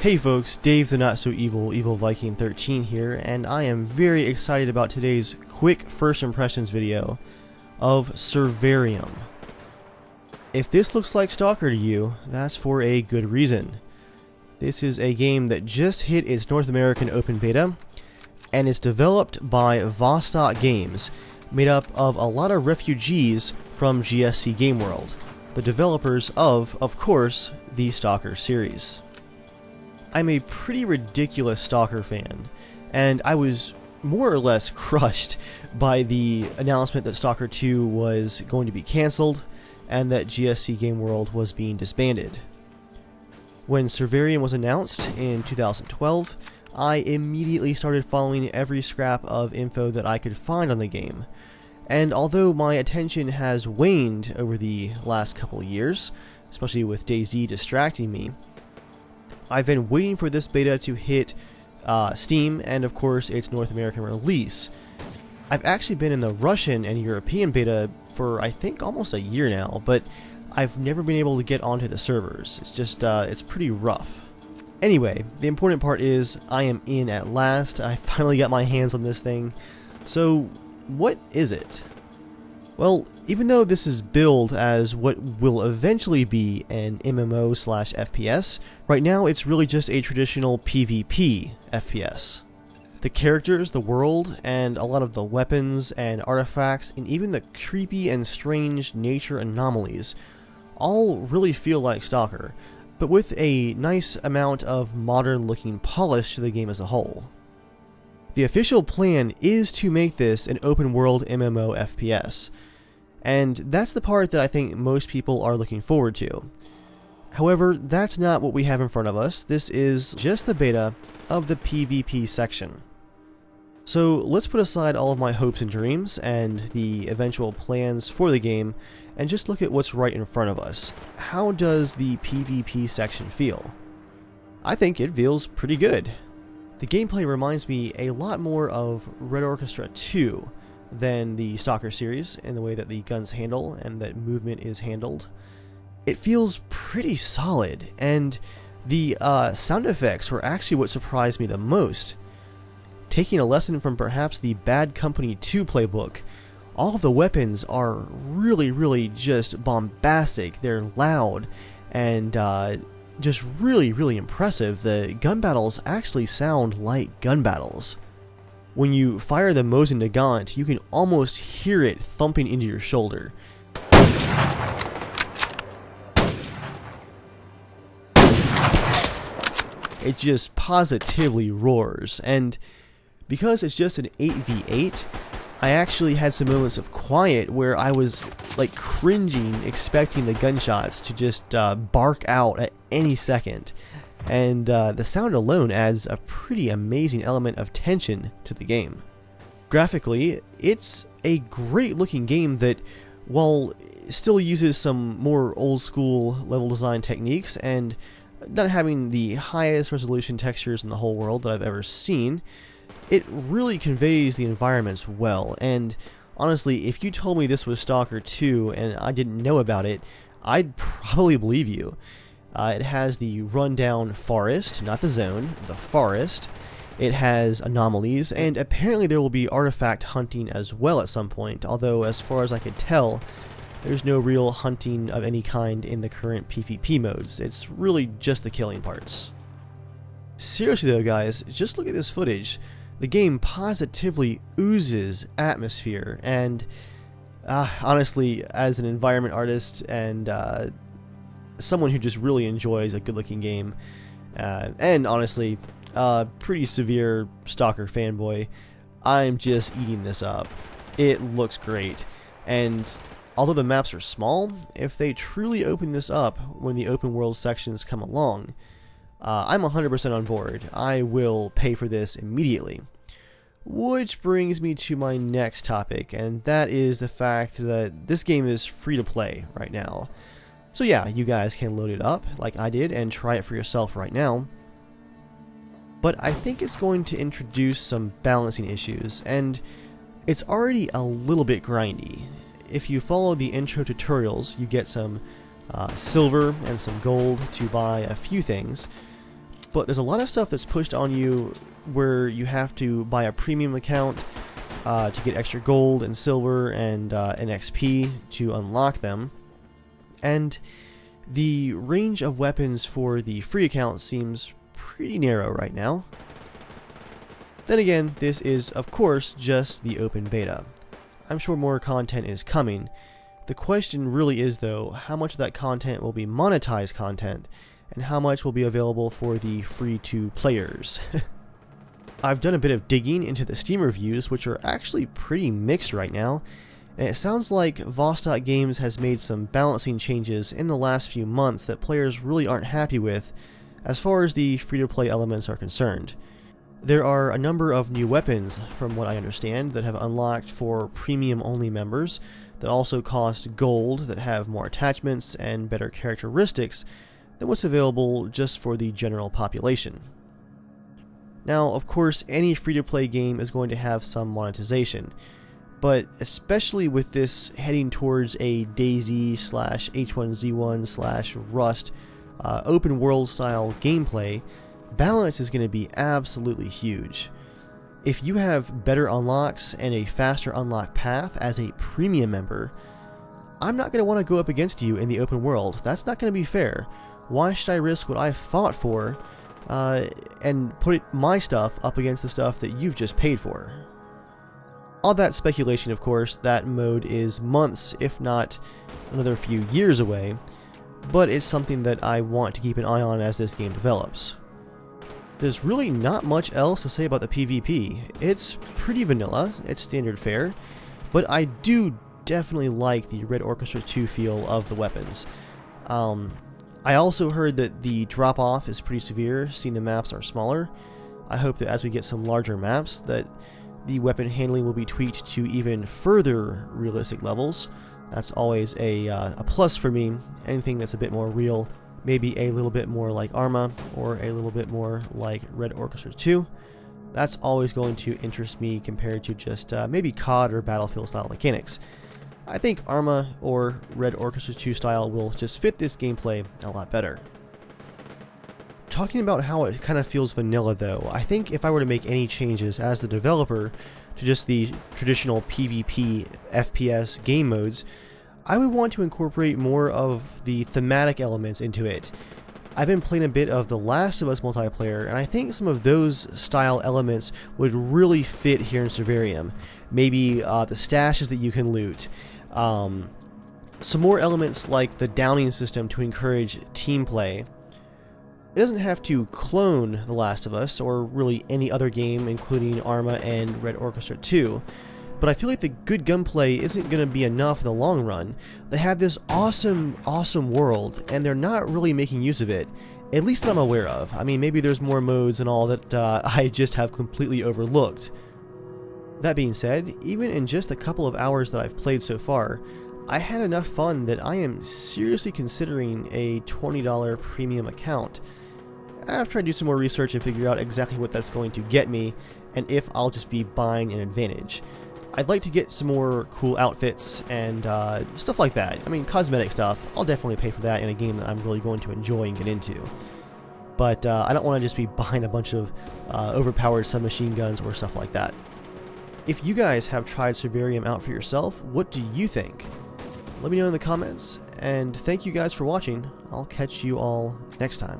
Hey folks, Dave the Not So Evil, Evil Viking 13 here, and I am very excited about today's quick first impressions video of Survarium. If this looks like S.T.A.L.K.E.R to you, that's for a good reason. This is a game that just hit its North American open beta, and it's developed by Vostok Games, made up of a lot of refugees from GSC Game World, the developers of course, the S.T.A.L.K.E.R series. I'm a pretty ridiculous S.T.A.L.K.E.R fan, and I was more or less crushed by the announcement that S.T.A.L.K.E.R 2 was going to be cancelled and that GSC Game World was being disbanded. When Survarium was announced in 2012, I immediately started following every scrap of info that I could find on the game, and although my attention has waned over the last couple years, especially with DayZ distracting me, I've been waiting for this beta to hit Steam and of course its North American release. I've actually been in the Russian and European beta for I think almost a year now, but I've never been able to get onto the servers. It's just, it's pretty rough. Anyway, the important part is I am in at last. I finally got my hands on this thing. So, what is it? Well, even though this is billed as what will eventually be an MMO/FPS, right now it's really just a traditional PvP FPS. The characters, the world, and a lot of the weapons and artifacts, and even the creepy and strange nature anomalies, all really feel like S.T.A.L.K.E.R, but with a nice amount of modern-looking polish to the game as a whole. The official plan is to make this an open-world MMO FPS, and that's the part that I think most people are looking forward to. However, that's not what we have in front of us. This is just the beta of the PvP section. So let's put aside all of my hopes and dreams and the eventual plans for the game and just look at what's right in front of us. How does the PvP section feel? I think it feels pretty good. The gameplay reminds me a lot more of Red Orchestra 2 than the S.T.A.L.K.E.R series in the way that the guns handle and that movement is handled. It feels pretty solid, and the sound effects were actually what surprised me the most. Taking a lesson from perhaps the Bad Company 2 playbook, all of the weapons are really just bombastic. They're loud and just really impressive. The gun battles actually sound like gun battles. When you fire the Mosin Nagant, you can almost hear it thumping into your shoulder. It just positively roars, and because it's just an 8v8, I actually had some moments of quiet where I was like cringing, expecting the gunshots to just bark out at any second. And the sound alone adds a pretty amazing element of tension to the game. Graphically, it's a great looking game that, while still uses some more old school level design techniques and not having the highest resolution textures in the whole world that I've ever seen, it really conveys the environments well. And honestly, if you told me this was S.T.A.L.K.E.R 2 and I didn't know about it, I'd probably believe you. It has the rundown forest, not the zone, the forest. It has anomalies, and apparently there will be artifact hunting as well at some point, although as far as I could tell, there's no real hunting of any kind in the current PvP modes. It's really just the killing parts. Seriously though guys, just look at this footage. The game positively oozes atmosphere, and honestly, as an environment artist and someone who just really enjoys a good-looking game, and honestly, pretty severe S.T.A.L.K.E.R fanboy, I'm just eating this up. It looks great, and although the maps are small, if they truly open this up when the open world sections come along, I'm 100% on board. I will pay for this immediately. Which brings me to my next topic, and that is the fact that this game is free to play right now. So yeah, you guys can load it up like I did and try it for yourself right now. But I think it's going to introduce some balancing issues, and it's already a little bit grindy. If you follow the intro tutorials, you get some silver and some gold to buy a few things, but there's a lot of stuff that's pushed on you where you have to buy a premium account to get extra gold and silver and an XP to unlock them. And the range of weapons for the free account seems pretty narrow right now. Then again, this is of course just the open beta. I'm sure more content is coming. The question really is though, how much of that content will be monetized content, and how much will be available for the free-to players. I've done a bit of digging into the Steam reviews, which are actually pretty mixed right now, and it sounds like Vostok Games has made some balancing changes in the last few months that players really aren't happy with as far as the free-to-play elements are concerned. There are a number of new weapons, from what I understand, that have unlocked for premium-only members, that also cost gold, that have more attachments and better characteristics than what's available just for the general population. Now, of course, any free-to-play game is going to have some monetization, but especially with this heading towards a DayZ/H1Z1/Rust open world style gameplay, balance is going to be absolutely huge. If you have better unlocks and a faster unlock path as a premium member, I'm not going to want to go up against you in the open world. That's not going to be fair. Why should I risk what I fought for and put my stuff up against the stuff that you've just paid for? All that speculation, of course. That mode is months, if not another few years away, but it's something that I want to keep an eye on as this game develops. There's really not much else to say about the PvP. It's pretty vanilla, it's standard fare, but I do definitely like the Red Orchestra 2 feel of the weapons. I also heard that the drop-off is pretty severe, seeing the maps are smaller. I hope that as we get some larger maps, that the weapon handling will be tweaked to even further realistic levels. That's always a plus for me. Anything that's a bit more real, maybe a little bit more like Arma, or a little bit more like Red Orchestra 2. That's always going to interest me compared to just maybe COD or Battlefield style mechanics. I think Arma or Red Orchestra 2 style will just fit this gameplay a lot better. Talking about how it kind of feels vanilla though, I think if I were to make any changes as the developer to just the traditional PvP FPS game modes, I would want to incorporate more of the thematic elements into it. I've been playing a bit of The Last of Us multiplayer, and I think some of those style elements would really fit here in Survarium. Maybe the stashes that you can loot. Some more elements like the downing system to encourage team play. It doesn't have to clone The Last of Us, or really any other game including Arma and Red Orchestra 2. But I feel like the good gunplay isn't going to be enough in the long run. They have this awesome world, and they're not really making use of it. At least that I'm aware of. I mean, maybe there's more modes and all that I just have completely overlooked. That being said, even in just a couple of hours that I've played so far, I had enough fun that I am seriously considering a $20 premium account. After I do some more research and figure out exactly what that's going to get me, and if I'll just be buying an advantage. I'd like to get some more cool outfits and stuff like that. I mean, cosmetic stuff, I'll definitely pay for that in a game that I'm really going to enjoy and get into. But I don't want to just be buying a bunch of overpowered submachine guns or stuff like that. If you guys have tried Survarium out for yourself, what do you think? Let me know in the comments, and thank you guys for watching. I'll catch you all next time.